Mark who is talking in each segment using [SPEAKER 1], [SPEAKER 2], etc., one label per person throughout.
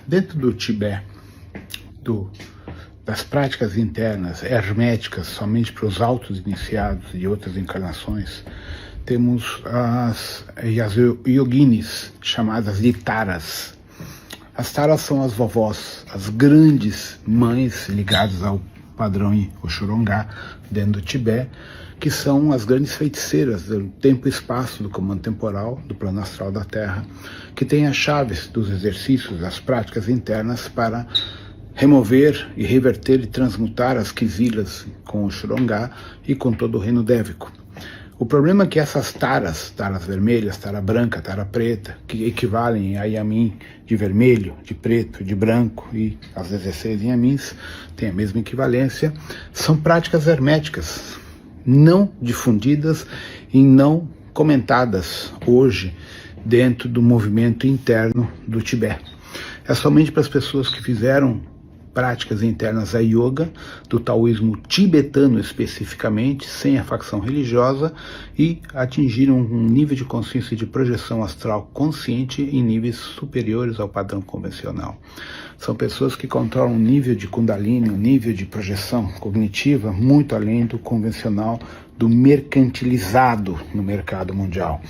[SPEAKER 1] Dentro do Tibete, das práticas internas herméticas somente para os autos iniciados de outras encarnações, temos as yoginis, chamadas de taras. As taras são as vovós, as grandes mães ligadas ao padrão Oxorongá dentro do Tibete, que são as grandes feiticeiras do tempo e espaço, do comando temporal, do plano astral da Terra, que têm as chaves dos exercícios, das práticas internas para remover e reverter e transmutar as quisilas com o Oxorongá e com todo o reino dévico. O problema é que essas taras vermelhas, tara branca, tara preta, que equivalem a Yamin de vermelho, de preto, de branco e as 16 Yamins, têm a mesma equivalência, são práticas herméticas, não difundidas e não comentadas hoje dentro do movimento interno do Tibete. É somente para as pessoas que fizeram práticas internas da yoga, do taoísmo tibetano especificamente, sem a facção religiosa, e atingiram um nível de consciência e de projeção astral consciente em níveis superiores ao padrão convencional. São pessoas que controlam um nível de kundalini, um nível de projeção cognitiva muito além do convencional, do mercantilizado no mercado mundial.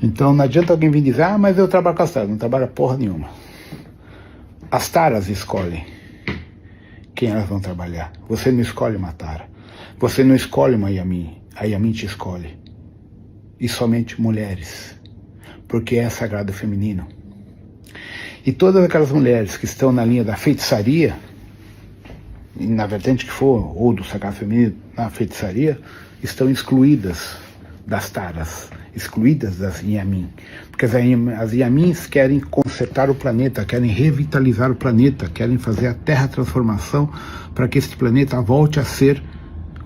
[SPEAKER 1] Então não adianta alguém vir dizer, mas eu trabalho com as taras. Não trabalha porra nenhuma. As taras escolhem quem elas vão trabalhar. Você não escolhe uma tara. Você não escolhe uma Yamin. A Yamin te escolhe. E somente mulheres. Porque é sagrado feminino. E todas aquelas mulheres que estão na linha da feitiçaria, na vertente que for, ou do sagrado feminino na feitiçaria, estão excluídas das taras, excluídas das Yamin. Porque as Yamins querem consertar o planeta, querem revitalizar o planeta, querem fazer a Terra transformação para que este planeta volte a ser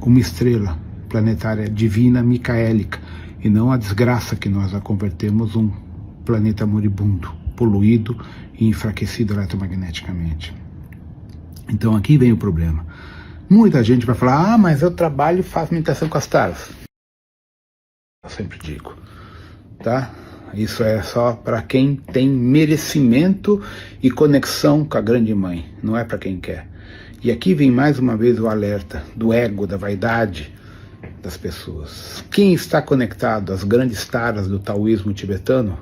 [SPEAKER 1] uma estrela planetária divina micaélica e não a desgraça que nós a convertemos um planeta moribundo, poluído e enfraquecido eletromagneticamente. Então aqui vem o problema. Muita gente vai falar, mas eu trabalho e faço meditação com as taras. Eu sempre digo, tá? Isso é só para quem tem merecimento e conexão com a grande mãe, não é para quem quer. E aqui vem mais uma vez o alerta do ego, da vaidade das pessoas. Quem está conectado às grandes taras do taoísmo tibetano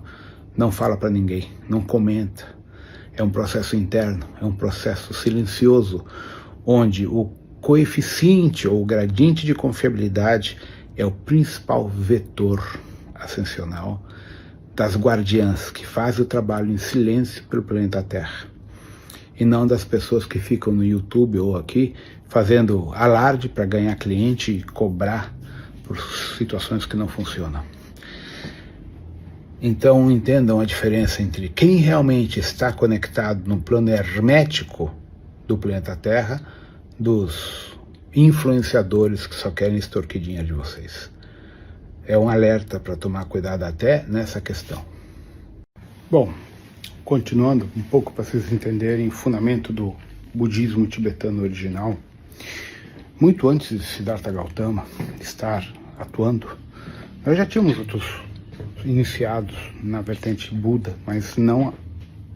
[SPEAKER 1] não fala para ninguém, não comenta. É um processo interno, é um processo silencioso, onde o coeficiente ou o gradiente de confiabilidade é o principal vetor ascensional das guardiãs que fazem o trabalho em silêncio pelo planeta Terra. E não das pessoas que ficam no YouTube ou aqui fazendo alarde para ganhar cliente e cobrar por situações que não funcionam. Então entendam a diferença entre quem realmente está conectado no plano hermético do planeta Terra dos influenciadores que só querem extorquir dinheiro de vocês. É um alerta para tomar cuidado até nessa questão. Bom, continuando um pouco para vocês entenderem o fundamento do budismo tibetano original, muito antes de Siddhartha Gautama estar atuando, nós já tínhamos outros iniciados na vertente Buda, mas não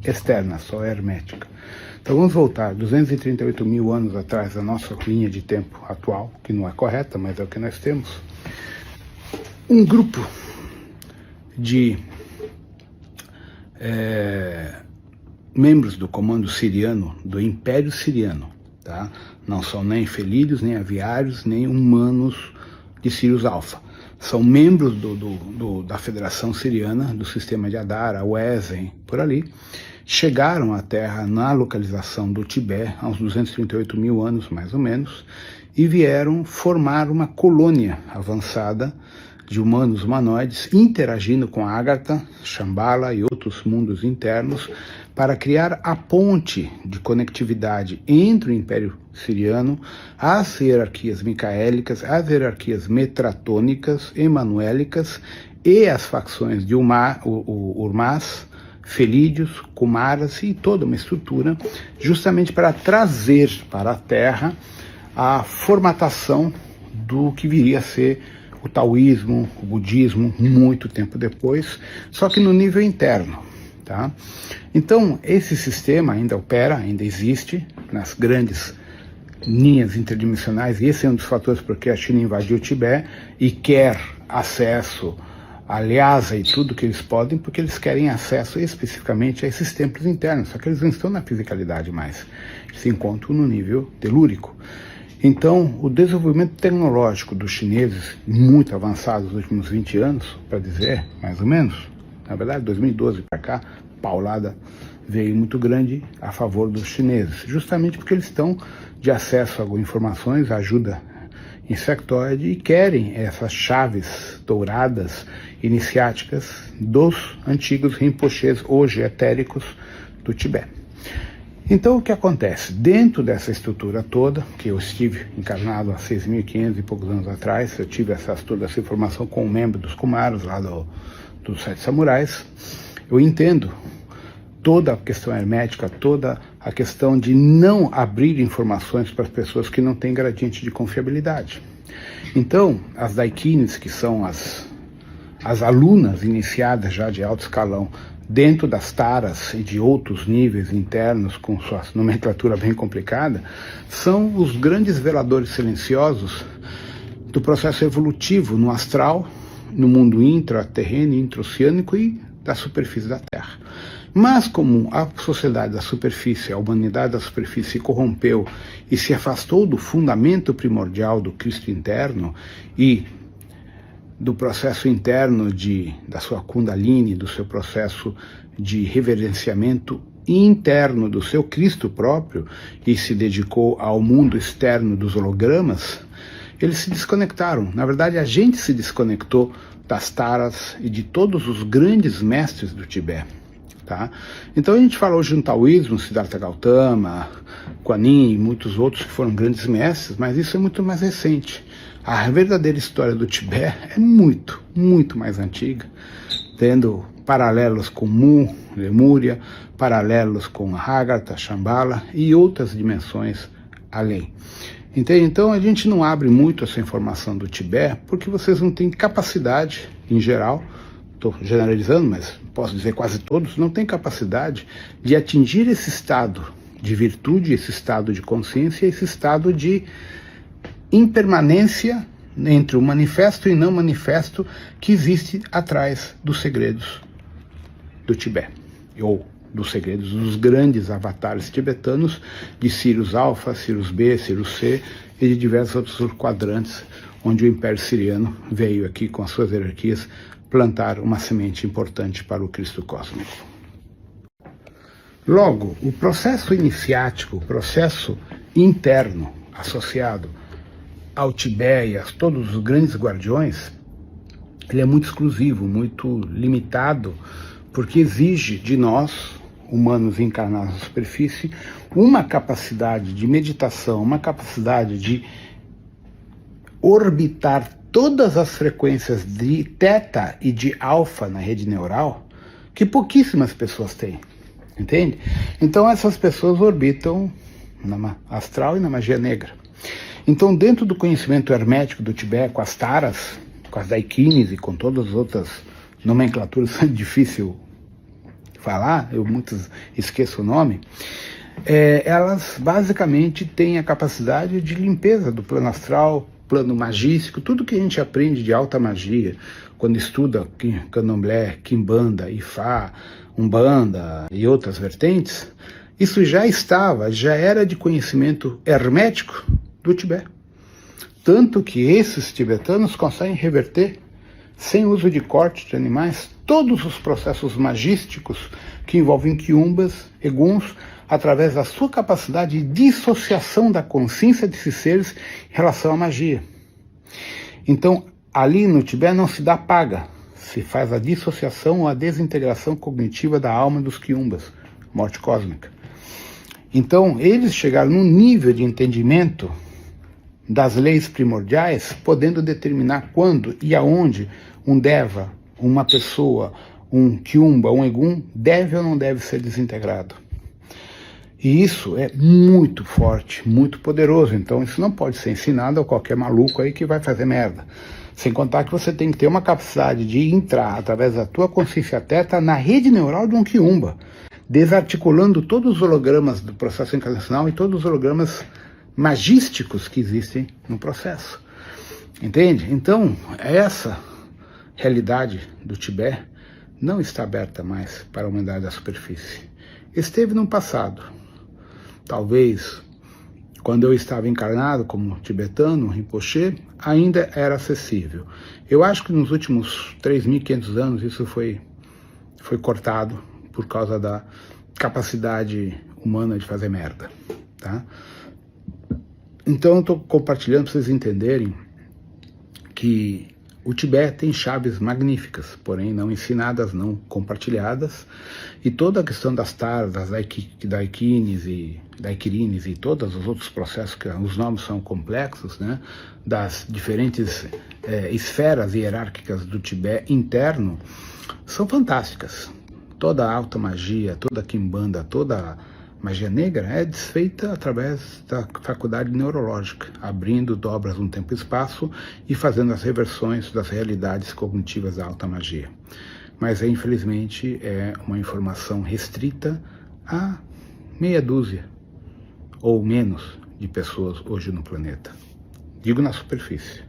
[SPEAKER 1] externa, só hermética. Então vamos voltar 238 mil anos atrás da nossa linha de tempo atual, que não é correta, mas é o que nós temos. Um grupo de membros do comando siriano, do Império Siriano, tá? Não são nem felídeos, nem aviários, nem humanos de Sirius Alpha. São membros da Federação Siriana, do sistema de Adara, Wesen, por ali. Chegaram à Terra na localização do Tibete, há uns 238 mil anos, mais ou menos, e vieram formar uma colônia avançada de humanos humanoides interagindo com a Agartha, Shambhala e outros mundos internos para criar a ponte de conectividade entre o Império Siriano, as hierarquias micaélicas, as hierarquias metratônicas, emanuélicas e as facções de Urmás, Felídeos, Kumaras e toda uma estrutura justamente para trazer para a Terra a formatação do que viria a ser o taoísmo, o budismo, muito tempo depois, só que no nível interno, tá? Então, esse sistema ainda opera, ainda existe nas grandes linhas interdimensionais, e esse é um dos fatores porque a China invadiu o Tibete e quer acesso a Lhasa e tudo que eles podem, porque eles querem acesso especificamente a esses templos internos, só que eles não estão na fisicalidade mais, eles se encontram no nível telúrico. Então, o desenvolvimento tecnológico dos chineses, muito avançado nos últimos 20 anos, para dizer, mais ou menos, na verdade, 2012 para cá, paulada veio muito grande a favor dos chineses, justamente porque eles estão de acesso a informações, ajuda insectoide, e querem essas chaves douradas, iniciáticas, dos antigos Rinpoches, hoje etéricos, do Tibete. Então, o que acontece? Dentro dessa estrutura toda, que eu estive encarnado há 6.500 e poucos anos atrás, eu tive toda essa informação com um membro dos Kumaras, lá dos Sete Samurais, eu entendo toda a questão hermética, toda a questão de não abrir informações para as pessoas que não têm gradiente de confiabilidade. Então, as Daikines, que são as alunas iniciadas já de alto escalão, dentro das taras e de outros níveis internos, com sua nomenclatura bem complicada, são os grandes veladores silenciosos do processo evolutivo no astral, no mundo intraterreno, intraoceânico e da superfície da Terra. Mas como a sociedade da superfície, a humanidade da superfície se corrompeu e se afastou do fundamento primordial do Cristo interno e do processo interno da sua Kundalini, do seu processo de reverenciamento interno do seu Cristo próprio, e se dedicou ao mundo externo dos hologramas, eles se desconectaram. Na verdade, a gente se desconectou das taras e de todos os grandes mestres do Tibete. Tá? Então a gente fala hoje no taoísmo, Siddhartha Gautama, Kuan Yin e muitos outros que foram grandes mestres, mas isso é muito mais recente. A verdadeira história do Tibete é muito, muito mais antiga, tendo paralelos com Mu, Lemúria, paralelos com Hagartha, Shambhala e outras dimensões além. Entende? Então a gente não abre muito essa informação do Tibete porque vocês não têm capacidade, em geral, estou generalizando, mas posso dizer quase todos, não têm capacidade de atingir esse estado de virtude, esse estado de consciência, esse estado de impermanência entre o manifesto e não manifesto que existe atrás dos segredos do Tibete, ou dos segredos dos grandes avatares tibetanos de Sirius Alfa, Sirius B, Sirius C e de diversos outros quadrantes onde o Império Siriano veio aqui com as suas hierarquias plantar uma semente importante para o Cristo cósmico. Logo, o processo iniciático, o processo interno associado ao Tibete e a todos os grandes guardiões, ele é muito exclusivo, muito limitado, porque exige de nós, humanos encarnados na superfície, uma capacidade de meditação, uma capacidade de orbitar todas as frequências de teta e de alfa na rede neural que pouquíssimas pessoas têm, entende? Então essas pessoas orbitam na astral e na magia negra. Então, dentro do conhecimento hermético do Tibete, com as taras, com as daikines e com todas as outras nomenclaturas, é difícil falar, eu muitas esqueço o nome, elas basicamente têm a capacidade de limpeza do plano astral, plano magístico, tudo que a gente aprende de alta magia, quando estuda Candomblé, Quimbanda, Ifá, Umbanda e outras vertentes, isso já era de conhecimento hermético do Tibete. Tanto que esses tibetanos conseguem reverter, sem uso de corte de animais, todos os processos magísticos que envolvem quiumbas, eguns, através da sua capacidade de dissociação da consciência desses seres em relação à magia. Então, ali no Tibete não se dá paga, se faz a dissociação ou a desintegração cognitiva da alma dos quiumbas, morte cósmica. Então, eles chegaram num nível de entendimento das leis primordiais, podendo determinar quando e aonde um deva, uma pessoa, um quiumba, um egum, deve ou não deve ser desintegrado. E isso é muito forte, muito poderoso. Então isso não pode ser ensinado a qualquer maluco aí que vai fazer merda. Sem contar que você tem que ter uma capacidade de entrar através da tua consciência teta na rede neural de um quiumba, desarticulando todos os hologramas do processo encarnacional e todos os hologramas magísticos que existem no processo. Entende? Então, essa realidade do Tibete não está aberta mais para a humanidade da superfície. Esteve no passado. Talvez, quando eu estava encarnado como tibetano, Rinpoche, ainda era acessível. Eu acho que nos últimos 3.500 anos isso foi cortado por causa da capacidade humana de fazer merda, tá? Então eu estou compartilhando para vocês entenderem que o Tibete tem chaves magníficas, porém não ensinadas, não compartilhadas, e toda a questão das taras, das daiquirines e todos os outros processos, que os nomes são complexos, né, das diferentes esferas hierárquicas do Tibete interno, são fantásticas. Toda a alta magia, toda a quimbanda, toda a magia negra é desfeita através da faculdade neurológica, abrindo dobras no tempo e espaço e fazendo as reversões das realidades cognitivas da alta magia. Mas, infelizmente, é uma informação restrita a meia dúzia ou menos de pessoas hoje no planeta. Digo na superfície.